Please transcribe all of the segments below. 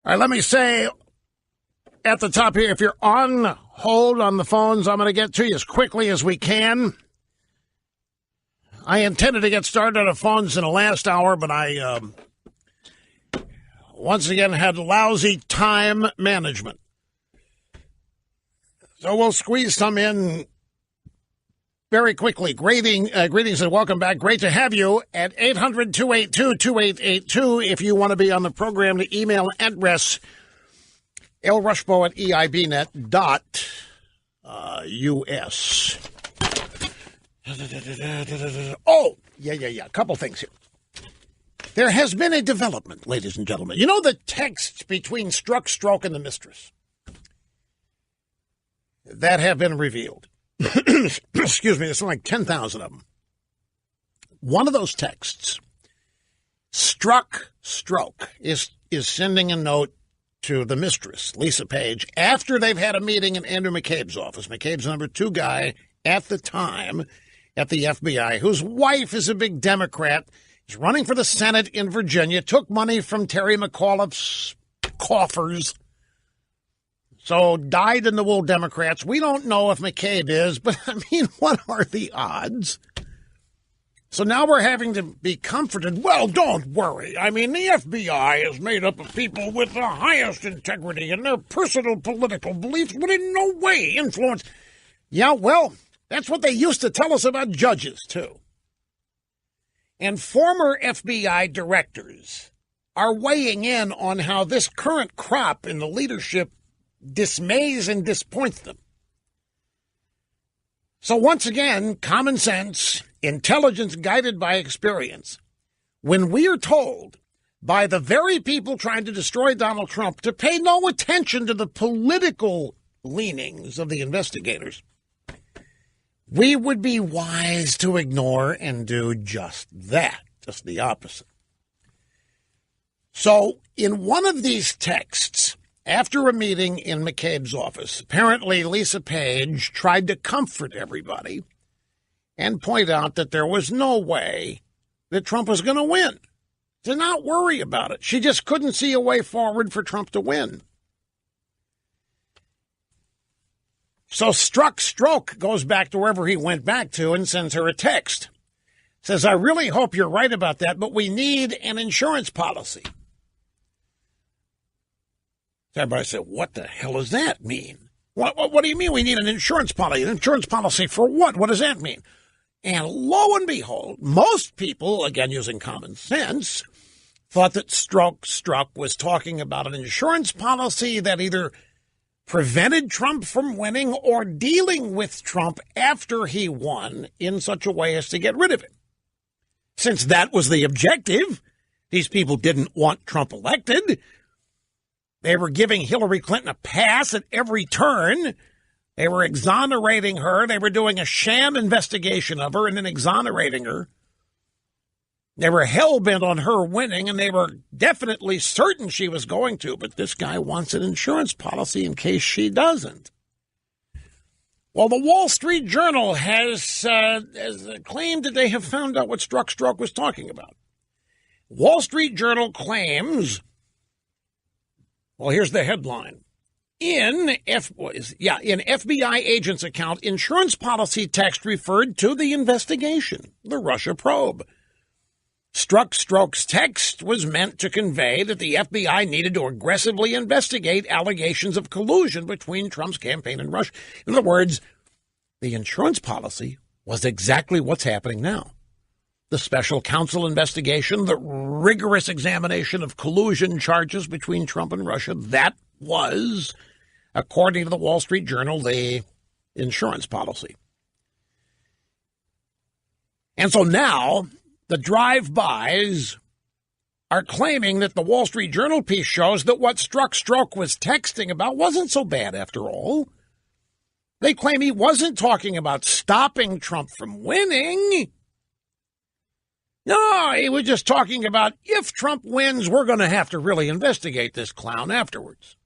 All right, let me say at the top here, if you're on hold on the phones, I'm going to get to you as quickly as we can. I intended to get started on the phones in the last hour, but I once again had lousy time management. So we'll squeeze some in very quickly. Greetings and welcome back. Great to have you at 800-282-2882. If you want to be on the program, the email address, lrushbo@eibnet.us. Oh, yeah. A couple things here. There has been a development, ladies and gentlemen. You know the texts between Strzok, and the mistress that have been revealed. Excuse me, there's something like 10,000 of them. One of those texts, Strzok is sending a note to the mistress, Lisa Page, after they've had a meeting in Andrew McCabe's office. McCabe's number 2 guy at the time at the FBI, whose wife is a big Democrat, is running for the Senate in Virginia, took money from Terry McAuliffe's coffers, so dyed-in-the-wool Democrats. We don't know if McCabe is, but, I mean, what are the odds? So now we're having to be comforted. Well, don't worry. I mean, the FBI is made up of people with the highest integrity, and their personal political beliefs would in no way influence. Yeah, well, that's what they used to tell us about judges, too. And former FBI directors are weighing in on how this current crop in the leadership dismays and disappoints them. So once again, common sense, intelligence guided by experience. When we are told by the very people trying to destroy Donald Trump to pay no attention to the political leanings of the investigators, we would be wise to ignore and do just that, just the opposite. So in one of these texts, after a meeting in McCabe's office, apparently Lisa Page tried to comfort everybody and point out that there was no way that Trump was going to win. To not worry about it. She just couldn't see a way forward for Trump to win. So Strzok goes back to wherever he went back to and sends her a text. Says, I really hope you're right about that, but we need an insurance policy. Everybody said, what the hell does that mean? What do you mean we need an insurance policy? An insurance policy for what? What does that mean? And lo and behold, most people, again using common sense, thought that Strzok was talking about an insurance policy that either prevented Trump from winning or dealing with Trump after he won in such a way as to get rid of him. Since that was the objective, these people didn't want Trump elected. They were giving Hillary Clinton a pass at every turn. They were exonerating her. They were doing a sham investigation of her and then exonerating her. They were hell-bent on her winning, and they were definitely certain she was going to, but this guy wants an insurance policy in case she doesn't. Well, the Wall Street Journal has claimed that they have found out what Strzok was talking about. Wall Street Journal claims... Well, here's the headline. In FBI agent's account, insurance policy text referred to the investigation, the Russia probe. Strzok's text was meant to convey that the FBI needed to aggressively investigate allegations of collusion between Trump's campaign and Russia. In other words, the insurance policy was exactly what's happening now. The special counsel investigation, the rigorous examination of collusion charges between Trump and Russia, that was, according to the Wall Street Journal, the insurance policy. And so now the drive-bys are claiming that the Wall Street Journal piece shows that what Strzok was texting about wasn't so bad after all. They claim he wasn't talking about stopping Trump from winning. No, he was just talking about if Trump wins, we're going to have to really investigate this clown afterwards.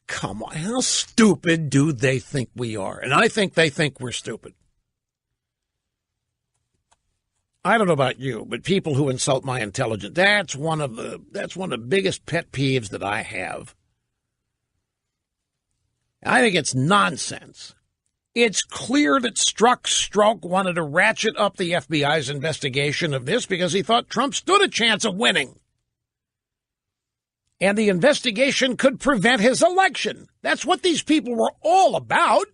Come on, how stupid do they think we are? And I think they think we're stupid. I don't know about you, but people who insult my intelligence, that's one of the biggest pet peeves that I have. I think it's nonsense. It's clear that Strzok wanted to ratchet up the FBI's investigation of this because he thought Trump stood a chance of winning. And the investigation could prevent his election. That's what these people were all about.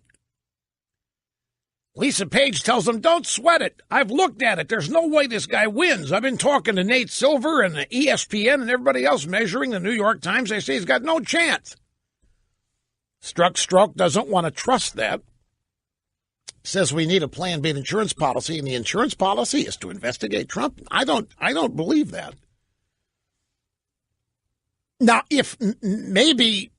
Lisa Page tells them, don't sweat it. I've looked at it. There's no way this guy wins. I've been talking to Nate Silver and the ESPN and everybody else measuring the New York Times. They say he's got no chance. Strzok doesn't want to trust that. Says we need a plan B insurance policy, and the insurance policy is to investigate Trump. I don't believe that. Now, if maybe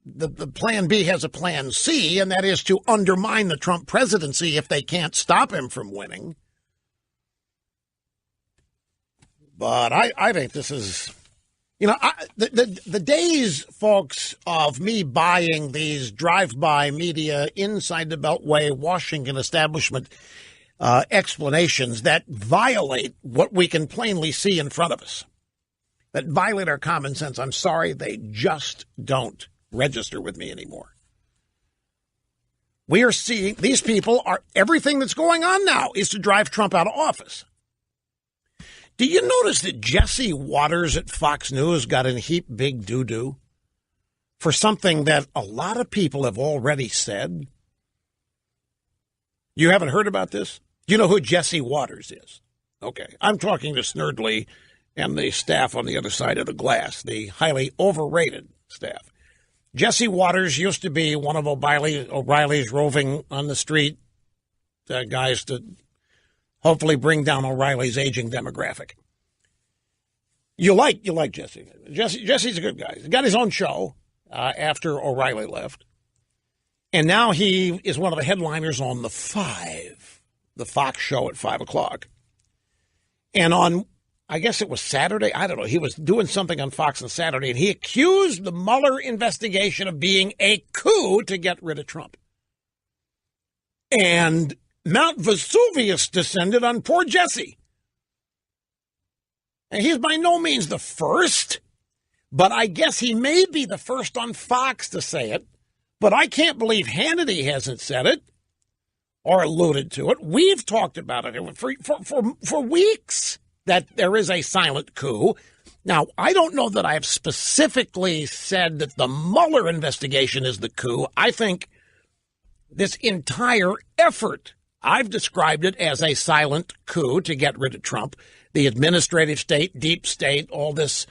the plan B has a plan C, and that is to undermine the Trump presidency if they can't stop him from winning. But I think this is, the days, folks, of me buying these drive-by media inside the Beltway Washington establishment explanations that violate what we can plainly see in front of us, that violate our common sense, I'm sorry, they just don't register with me anymore. We are seeing these people everything that's going on now is to drive Trump out of office. Do you notice that Jesse Waters at Fox News got in heap big doo-doo for something that a lot of people have already said? You haven't heard about this? Do you know who Jesse Waters is? Okay, I'm talking to Snerdley and the staff on the other side of the glass, the highly overrated staff. Jesse Waters used to be one of O'Reilly's roving on the street guys to hopefully bring down O'Reilly's aging demographic. You like Jesse. Jesse's a good guy. He's got his own show after O'Reilly left. And now he is one of the headliners on the Fox show at 5 o'clock. And on, I guess it was Saturday, I don't know, he was doing something on Fox on Saturday, and he accused the Mueller investigation of being a coup to get rid of Trump. And Mount Vesuvius descended on poor Jesse. And he's by no means the first, but I guess he may be the first on Fox to say it. But I can't believe Hannity hasn't said it or alluded to it. We've talked about it for weeks that there is a silent coup. Now, I don't know that I have specifically said that the Mueller investigation is the coup. I think this entire effort, I've described it as a silent coup to get rid of Trump. The administrative state, deep state, all this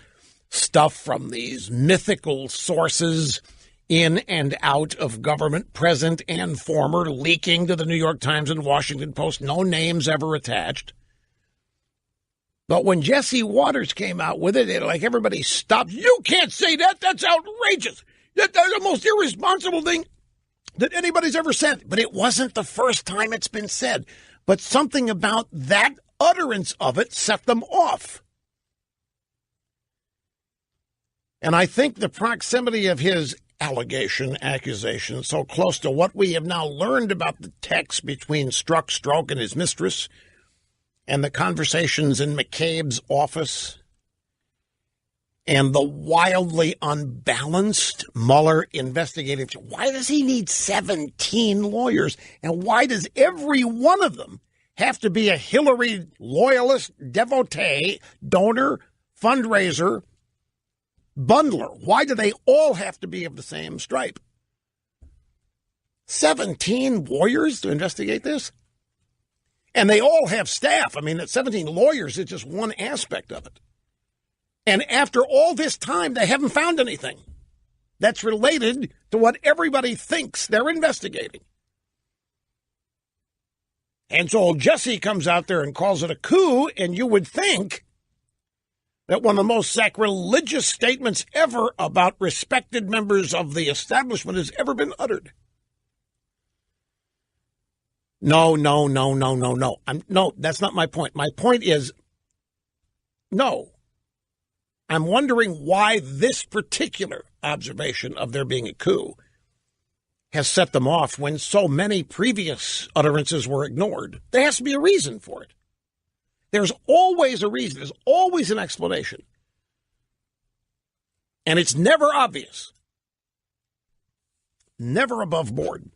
stuff from these mythical sources in and out of government, present and former, leaking to the New York Times and Washington Post, no names ever attached. But when Jesse Waters came out with it, like everybody stopped. You can't say that. That's outrageous. That's the most irresponsible thing that anybody's ever said. But it wasn't the first time it's been said. But something about that utterance of it set them off. And I think the proximity of his accusation, so close to what we have now learned about the text between Strzok and his mistress, and the conversations in McCabe's office, and the wildly unbalanced Mueller investigative. Why does he need 17 lawyers? And why does every one of them have to be a Hillary loyalist, devotee, donor, fundraiser, bundler? Why do they all have to be of the same stripe? 17 lawyers to investigate this? And they all have staff. I mean, that 17 lawyers is just one aspect of it. And after all this time, they haven't found anything that's related to what everybody thinks they're investigating. And so Jesse comes out there and calls it a coup, and you would think that one of the most sacrilegious statements ever about respected members of the establishment has ever been uttered. No, that's not my point. My point is, no. I'm wondering why this particular observation of there being a coup has set them off when so many previous utterances were ignored. There has to be a reason for it. There's always a reason. There's always an explanation. And it's never obvious. Never above board.